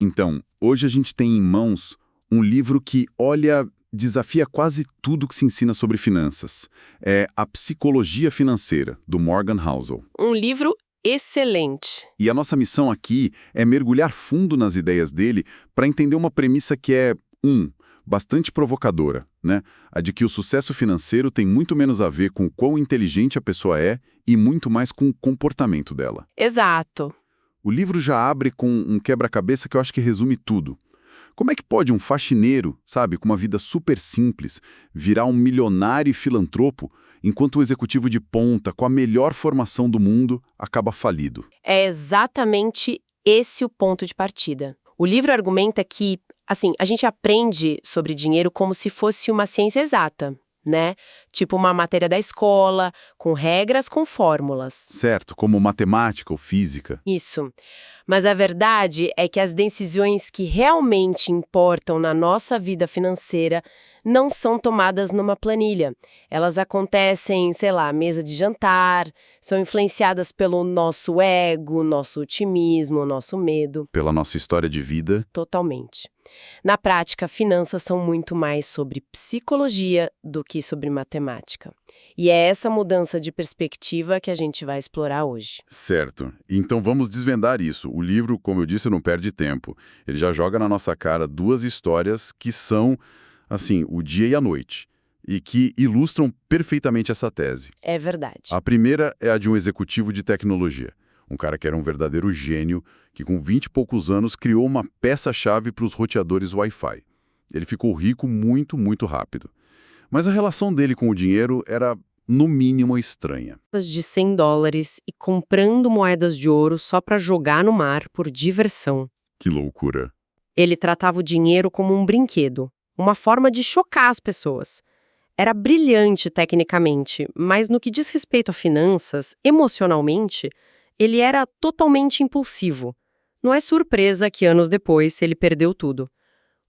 Então, hoje a gente tem em mãos um livro que, olha, desafia quase tudo que se ensina sobre finanças. É A Psicologia Financeira, do Morgan Housel. Um livro excelente. E a nossa missão aqui é mergulhar fundo nas ideias dele para entender uma premissa que é, bastante provocadora, né? A de que o sucesso financeiro tem muito menos a ver com o quão inteligente a pessoa é e muito mais com o comportamento dela. Exato. O livro já abre com um quebra-cabeça que eu acho que resume tudo. Como é que pode um faxineiro, sabe, com uma vida super simples, virar um milionário e filantropo, enquanto o executivo de ponta, com a melhor formação do mundo, acaba falido? É exatamente esse o ponto de partida. O livro argumenta que, assim, a gente aprende sobre dinheiro como se fosse uma ciência exata, né? Tipo uma matéria da escola, com regras, com fórmulas. Certo, como matemática ou física. Isso. Mas a verdade é que as decisões que realmente importam na nossa vida financeira não são tomadas numa planilha. Elas acontecem, sei lá, à mesa de jantar, são influenciadas pelo nosso ego, nosso otimismo, nosso medo. Pela nossa história de vida. Totalmente. Na prática, finanças são muito mais sobre psicologia do que sobre matemática. E é essa mudança de perspectiva que a gente vai explorar hoje. Certo. Então vamos desvendar isso. O livro, como eu disse, não perde tempo. Ele já joga na nossa cara duas histórias que são, assim, o dia e a noite, e que ilustram perfeitamente essa tese. É verdade. A primeira é a de um executivo de tecnologia. Um cara que era um verdadeiro gênio, que com 20 e poucos anos criou uma peça-chave para os roteadores Wi-Fi. Ele ficou rico muito, muito rápido. Mas a relação dele com o dinheiro era, no mínimo, estranha. De $100 e comprando moedas de ouro só para jogar no mar por diversão. Que loucura. Ele tratava o dinheiro como um brinquedo, uma forma de chocar as pessoas. Era brilhante tecnicamente, mas no que diz respeito a finanças, emocionalmente, ele era totalmente impulsivo. Não é surpresa que anos depois ele perdeu tudo.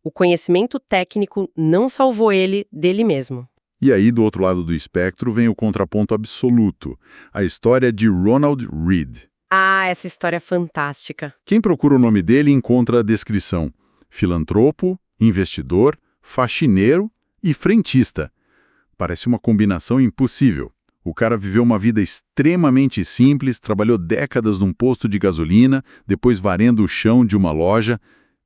O conhecimento técnico não salvou ele dele mesmo. E aí, do outro lado do espectro, vem o contraponto absoluto, a história de Ronald Read. Ah, essa história é fantástica. Quem procura o nome dele encontra a descrição: filantropo, investidor, faxineiro e frentista. Parece uma combinação impossível. O cara viveu uma vida extremamente simples, trabalhou décadas num posto de gasolina, depois varrendo o chão de uma loja.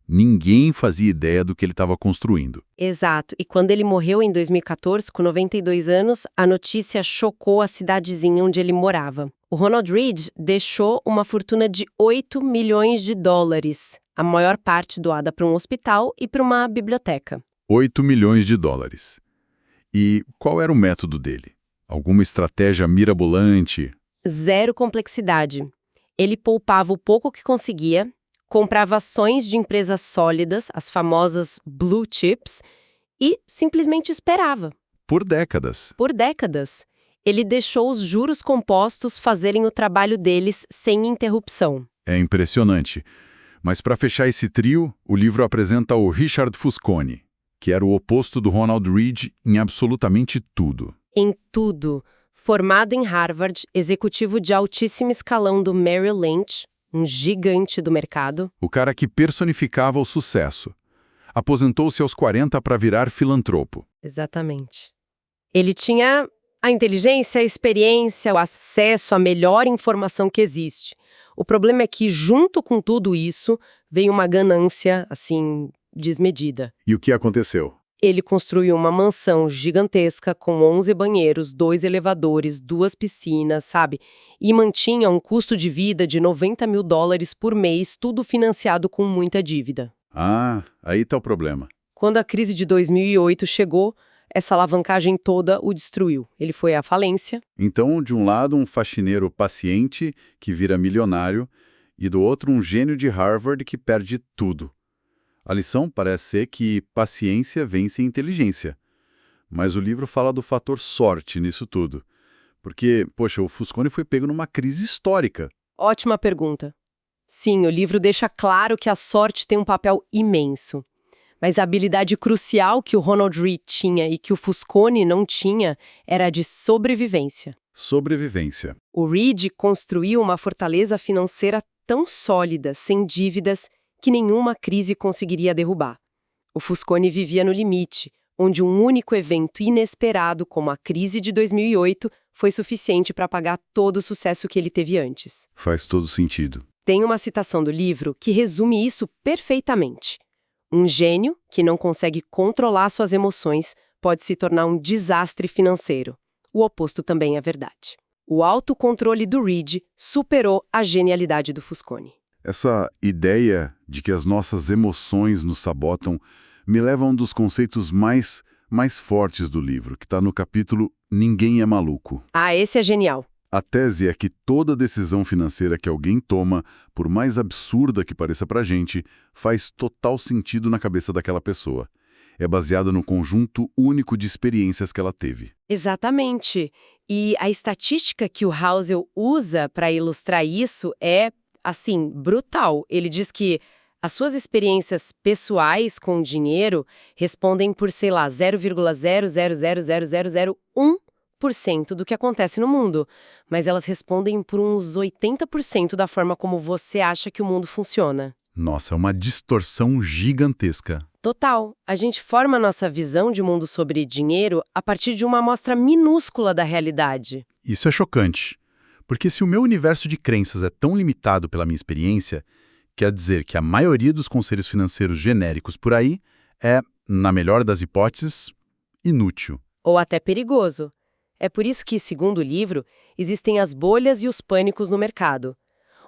Ninguém fazia ideia do que ele estava construindo. Exato. E quando ele morreu em 2014, com 92 anos, a notícia chocou a cidadezinha onde ele morava. O Ronald Read deixou uma fortuna de $8 milhões, a maior parte doada para um hospital e para uma biblioteca. $8 milhões. E qual era o método dele? Alguma estratégia mirabolante? Zero complexidade. Ele poupava o pouco que conseguia, comprava ações de empresas sólidas, as famosas blue chips, e simplesmente esperava. Por décadas. Por décadas. Ele deixou os juros compostos fazerem o trabalho deles sem interrupção. É impressionante. Mas para fechar esse trio, o livro apresenta o Richard Fusconi, que era o oposto do Ronald Read em absolutamente tudo. Em tudo. Formado em Harvard, executivo de altíssimo escalão do Merrill Lynch, um gigante do mercado. O cara que personificava o sucesso. Aposentou-se aos 40 para virar filantropo. Exatamente. Ele tinha a inteligência, a experiência, o acesso à melhor informação que existe. O problema é que, junto com tudo isso, veio uma ganância, assim, desmedida. E o que aconteceu? Ele construiu uma mansão gigantesca com 11 banheiros, 2 elevadores, 2 piscinas, sabe? E mantinha um custo de vida de $90 mil por mês, tudo financiado com muita dívida. Ah, aí tá o problema. Quando a crise de 2008 chegou, essa alavancagem toda o destruiu. Ele foi à falência. Então, de um lado, um faxineiro paciente que vira milionário e do outro, um gênio de Harvard que perde tudo. A lição parece ser que paciência vence inteligência. Mas o livro fala do fator sorte nisso tudo. Porque, poxa, o Fusconi foi pego numa crise histórica. Ótima pergunta. Sim, o livro deixa claro que a sorte tem um papel imenso. Mas a habilidade crucial que o Ronald Read tinha e que o Fusconi não tinha era a de sobrevivência. Sobrevivência. O Read construiu uma fortaleza financeira tão sólida, sem dívidas, que nenhuma crise conseguiria derrubar. O Fusconi vivia no limite, onde um único evento inesperado, como a crise de 2008, foi suficiente para apagar todo o sucesso que ele teve antes. Faz todo sentido. Tem uma citação do livro que resume isso perfeitamente. Um gênio que não consegue controlar suas emoções pode se tornar um desastre financeiro. O oposto também é verdade. O autocontrole do Reed superou a genialidade do Fusconi. Essa ideia de que as nossas emoções nos sabotam me leva a um dos conceitos mais fortes do livro, que está no capítulo Ninguém é Maluco. Ah, esse é genial. A tese é que toda decisão financeira que alguém toma, por mais absurda que pareça pra gente, faz total sentido na cabeça daquela pessoa. É baseada no conjunto único de experiências que ela teve. Exatamente. E a estatística que o Housel usa para ilustrar isso é, assim, brutal. Ele diz que as suas experiências pessoais com o dinheiro respondem por, sei lá, 0,0000001% do que acontece no mundo, mas elas respondem por uns 80% da forma como você acha que o mundo funciona. Nossa, é uma distorção gigantesca. Total. A gente forma a nossa visão de mundo sobre dinheiro a partir de uma amostra minúscula da realidade. Isso é chocante, porque se o meu universo de crenças é tão limitado pela minha experiência, quer dizer que a maioria dos conselhos financeiros genéricos por aí é, na melhor das hipóteses, inútil. Ou até perigoso. É por isso que, segundo o livro, existem as bolhas e os pânicos no mercado.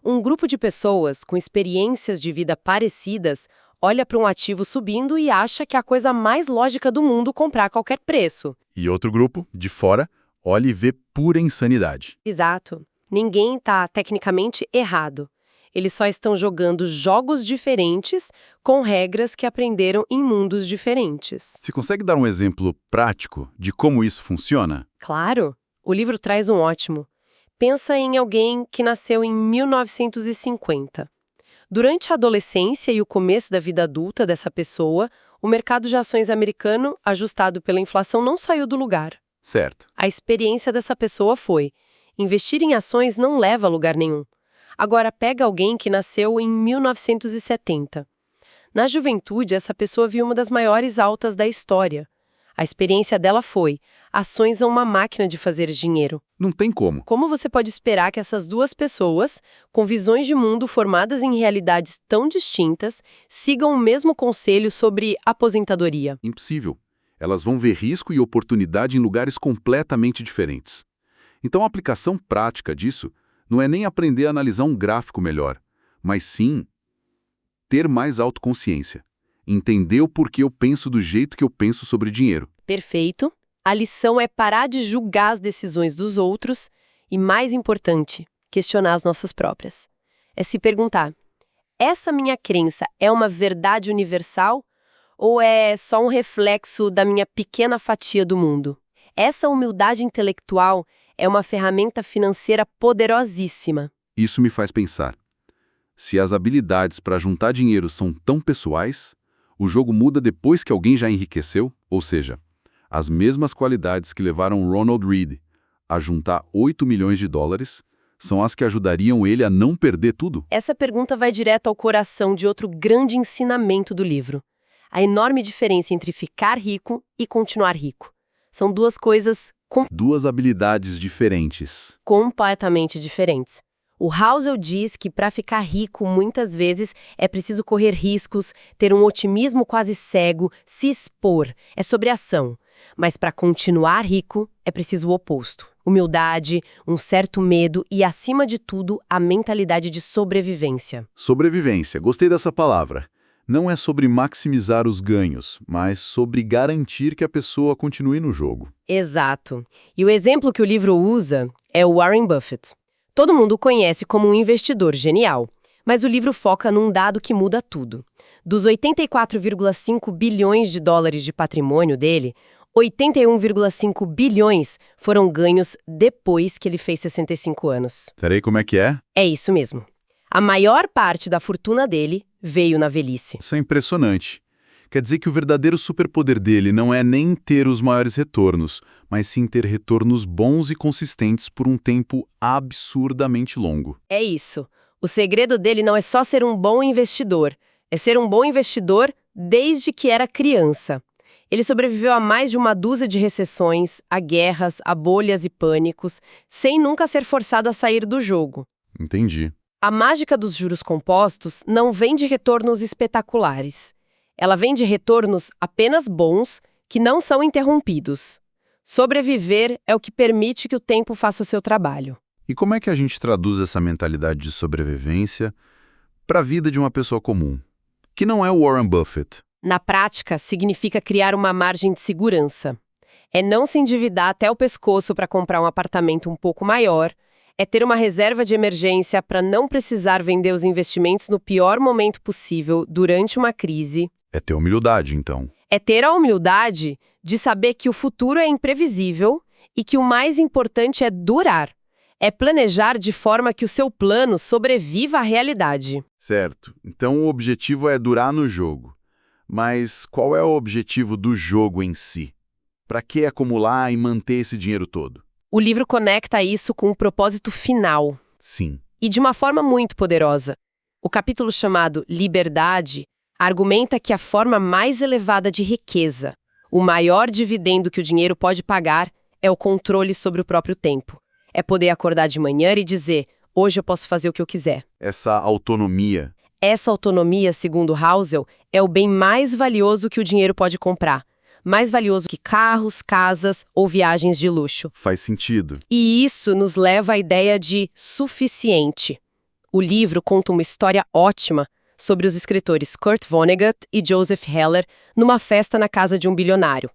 Um grupo de pessoas com experiências de vida parecidas olha para um ativo subindo e acha que é a coisa mais lógica do mundo comprar a qualquer preço. E outro grupo, de fora, olha e vê pura insanidade. Exato. Ninguém está tecnicamente errado. Eles só estão jogando jogos diferentes com regras que aprenderam em mundos diferentes. Você consegue dar um exemplo prático de como isso funciona? Claro, o livro traz um ótimo. Pensa em alguém que nasceu em 1950. Durante a adolescência e o começo da vida adulta dessa pessoa, o mercado de ações americano, ajustado pela inflação, não saiu do lugar. Certo. A experiência dessa pessoa foi: investir em ações não leva a lugar nenhum. Agora pega alguém que nasceu em 1970. Na juventude, essa pessoa viu uma das maiores altas da história. A experiência dela foi: ações são uma máquina de fazer dinheiro. Não tem como. Como você pode esperar que essas duas pessoas, com visões de mundo formadas em realidades tão distintas, sigam o mesmo conselho sobre aposentadoria? Impossível. Elas vão ver risco e oportunidade em lugares completamente diferentes. Então a aplicação prática disso não é nem aprender a analisar um gráfico melhor, mas sim ter mais autoconsciência. Entender o porquê eu penso do jeito que eu penso sobre dinheiro. Perfeito. A lição é parar de julgar as decisões dos outros e, mais importante, questionar as nossas próprias. É se perguntar: essa minha crença é uma verdade universal ou é só um reflexo da minha pequena fatia do mundo? Essa humildade intelectual é uma ferramenta financeira poderosíssima. Isso me faz pensar. Se as habilidades para juntar dinheiro são tão pessoais, o jogo muda depois que alguém já enriqueceu, ou seja, as mesmas qualidades que levaram Ronald Reed a juntar 8 milhões de dólares são as que ajudariam ele a não perder tudo? Essa pergunta vai direto ao coração de outro grande ensinamento do livro: a enorme diferença entre ficar rico e continuar rico. São duas coisas Duas habilidades diferentes. completamente diferentes. O Housel diz que para ficar rico, muitas vezes, é preciso correr riscos, ter um otimismo quase cego, se expor. É sobre ação. Mas para continuar rico, é preciso o oposto. Humildade, um certo medo e, acima de tudo, a mentalidade de sobrevivência. Sobrevivência, gostei dessa palavra. Não é sobre maximizar os ganhos, mas sobre garantir que a pessoa continue no jogo. Exato. E o exemplo que o livro usa é o Warren Buffett. Todo mundo o conhece como um investidor genial, mas o livro foca num dado que muda tudo. Dos 84,5 bilhões de dólares de patrimônio dele, 81,5 bilhões foram ganhos depois que ele fez 65 anos. Peraí, como é que é? É isso mesmo. A maior parte da fortuna dele veio na velhice. Isso é impressionante. Quer dizer que o verdadeiro superpoder dele não é nem ter os maiores retornos, mas sim ter retornos bons e consistentes por um tempo absurdamente longo. É isso. O segredo dele não é só ser um bom investidor, É ser um bom investidor desde que era criança. Ele sobreviveu a mais de uma dúzia de recessões, a guerras, a bolhas e pânicos, sem nunca ser forçado a sair do jogo. Entendi. A mágica dos juros compostos não vem de retornos espetaculares. Ela vem de retornos apenas bons, que não são interrompidos. Sobreviver é o que permite que o tempo faça seu trabalho. E como é que a gente traduz essa mentalidade de sobrevivência para a vida de uma pessoa comum, que não é o Warren Buffett? Na prática, significa criar uma margem de segurança. É não se endividar até o pescoço para comprar um apartamento um pouco maior, é ter uma reserva de emergência para não precisar vender os investimentos no pior momento possível durante uma crise. É ter humildade, então. É ter a humildade de saber que o futuro é imprevisível e que o mais importante é durar. É planejar de forma que o seu plano sobreviva à realidade. Certo. Então o objetivo é durar no jogo. Mas qual é o objetivo do jogo em si? Para que acumular e manter esse dinheiro todo? O livro conecta isso com o propósito final. Sim. E de uma forma muito poderosa. O capítulo chamado Liberdade argumenta que a forma mais elevada de riqueza, o maior dividendo que o dinheiro pode pagar, é o controle sobre o próprio tempo. É poder acordar de manhã e dizer, hoje eu posso fazer o que eu quiser. Essa autonomia. Essa autonomia, segundo Housel, é o bem mais valioso que o dinheiro pode comprar. Mais valioso que carros, casas ou viagens de luxo. Faz sentido. E isso nos leva à ideia de suficiente. O livro conta uma história ótima sobre os escritores Kurt Vonnegut e Joseph Heller numa festa na casa de um bilionário.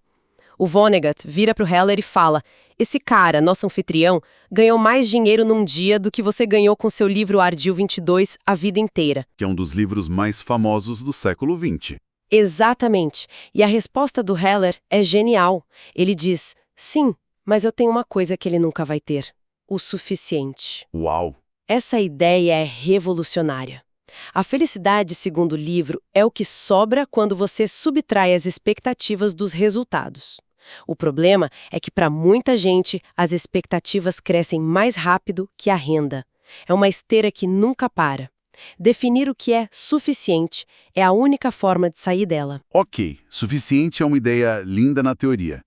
O Vonnegut vira para o Heller e fala: esse cara, nosso anfitrião, ganhou mais dinheiro num dia do que você ganhou com seu livro Ardil 22 a vida inteira. Que é um dos livros mais famosos do século XX. Exatamente. E a resposta do Heller é genial. Ele diz, sim, mas eu tenho uma coisa que ele nunca vai ter. O suficiente. Uau! Essa ideia é revolucionária. A felicidade, segundo o livro, é o que sobra quando você subtrai as expectativas dos resultados. O problema é que, para muita gente, as expectativas crescem mais rápido que a renda. É uma esteira que nunca para. Definir o que é suficiente é a única forma de sair dela. Ok, suficiente é uma ideia linda na teoria.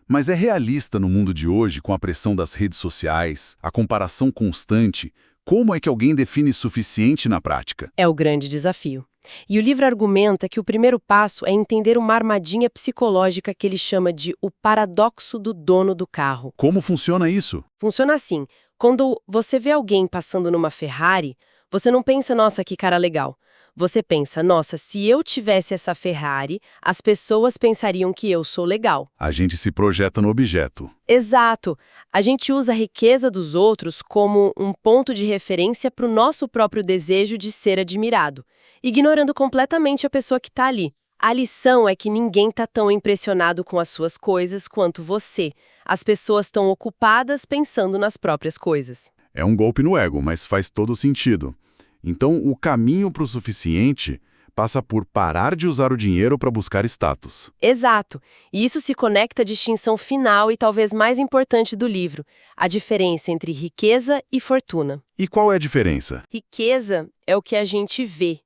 Mas é realista no mundo de hoje, com a pressão das redes sociais, a comparação constante? Como é que alguém define suficiente na prática? É o grande desafio. E o livro argumenta que o primeiro passo é entender uma armadilha psicológica que ele chama de o paradoxo do dono do carro. Como funciona isso? Funciona assim: quando você vê alguém passando numa Ferrari, você não pensa, nossa, que cara legal. Você pensa, nossa, se eu tivesse essa Ferrari, as pessoas pensariam que eu sou legal. A gente se projeta no objeto. Exato. A gente usa a riqueza dos outros como um ponto de referência para o nosso próprio desejo de ser admirado, ignorando completamente a pessoa que está ali. A lição é que ninguém está tão impressionado com as suas coisas quanto você. As pessoas estão ocupadas pensando nas próprias coisas. É um golpe no ego, mas faz todo sentido. Então, o caminho para o suficiente passa por parar de usar o dinheiro para buscar status. Exato. E isso se conecta à distinção final e talvez mais importante do livro, a diferença entre riqueza e fortuna. E qual é a diferença? Riqueza é o que a gente vê.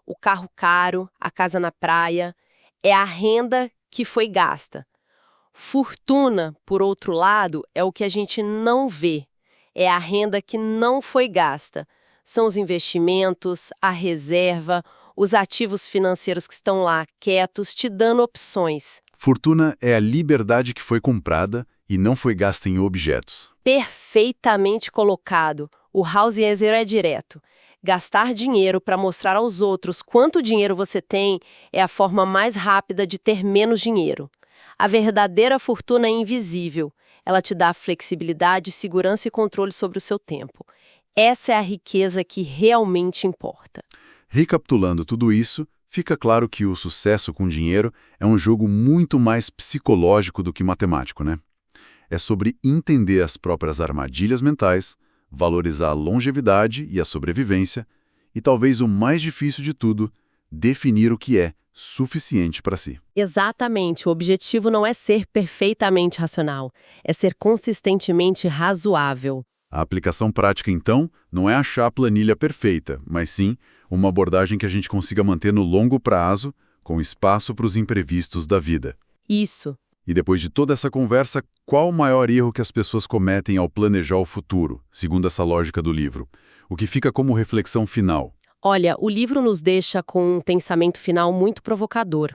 O carro caro, a casa na praia, é a renda que foi gasta. Fortuna, por outro lado, é o que a gente não vê. É a renda que não foi gasta. São os investimentos, a reserva, os ativos financeiros que estão lá, quietos, te dando opções. Fortuna é a liberdade que foi comprada e não foi gasta em objetos. Perfeitamente colocado. O Hauser é direto. Gastar dinheiro para mostrar aos outros quanto dinheiro você tem é a forma mais rápida de ter menos dinheiro. A verdadeira fortuna é invisível. Ela te dá flexibilidade, segurança e controle sobre o seu tempo. Essa é a riqueza que realmente importa. Recapitulando tudo isso, fica claro que o sucesso com dinheiro é um jogo muito mais psicológico do que matemático, né? É sobre entender as próprias armadilhas mentais, valorizar a longevidade e a sobrevivência, e talvez o mais difícil de tudo, definir o que é suficiente para si. Exatamente. O objetivo não é ser perfeitamente racional, é ser consistentemente razoável. A aplicação prática, então, não é achar a planilha perfeita, mas sim Uma abordagem que a gente consiga manter no longo prazo, com espaço para os imprevistos da vida. Isso. E depois de toda essa conversa, qual o maior erro que as pessoas cometem ao planejar o futuro, segundo essa lógica do livro? O que fica como reflexão final? Olha, o livro nos deixa com um pensamento final muito provocador.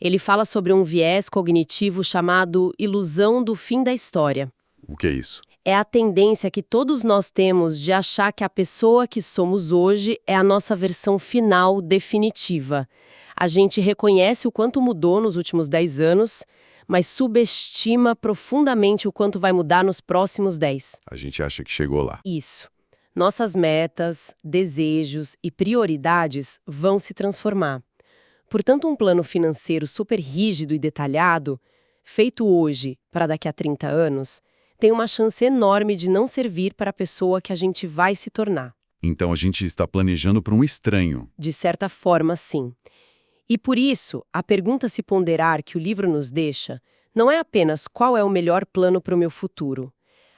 Ele fala sobre um viés cognitivo chamado ilusão do fim da história. O que é isso? É a tendência que todos nós temos de achar que a pessoa que somos hoje é a nossa versão final definitiva. A gente reconhece o quanto mudou nos últimos 10 anos, mas subestima profundamente o quanto vai mudar nos próximos 10. A gente acha que chegou lá. Isso. Nossas metas, desejos e prioridades vão se transformar. Portanto, um plano financeiro super rígido e detalhado, feito hoje para daqui a 30 anos, tem uma chance enorme de não servir para a pessoa que a gente vai se tornar. Então a gente está planejando para um estranho. De certa forma, sim. E por isso, a pergunta a se ponderar que o livro nos deixa não é apenas qual é o melhor plano para o meu futuro.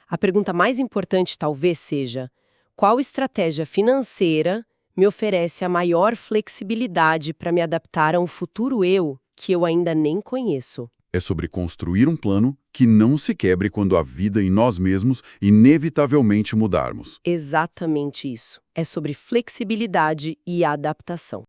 A pergunta mais importante talvez seja: qual estratégia financeira me oferece a maior flexibilidade para me adaptar a um futuro eu que eu ainda nem conheço? É sobre construir um plano que não se quebre quando a vida e nós mesmos inevitavelmente mudarmos. Exatamente isso. É sobre flexibilidade e adaptação.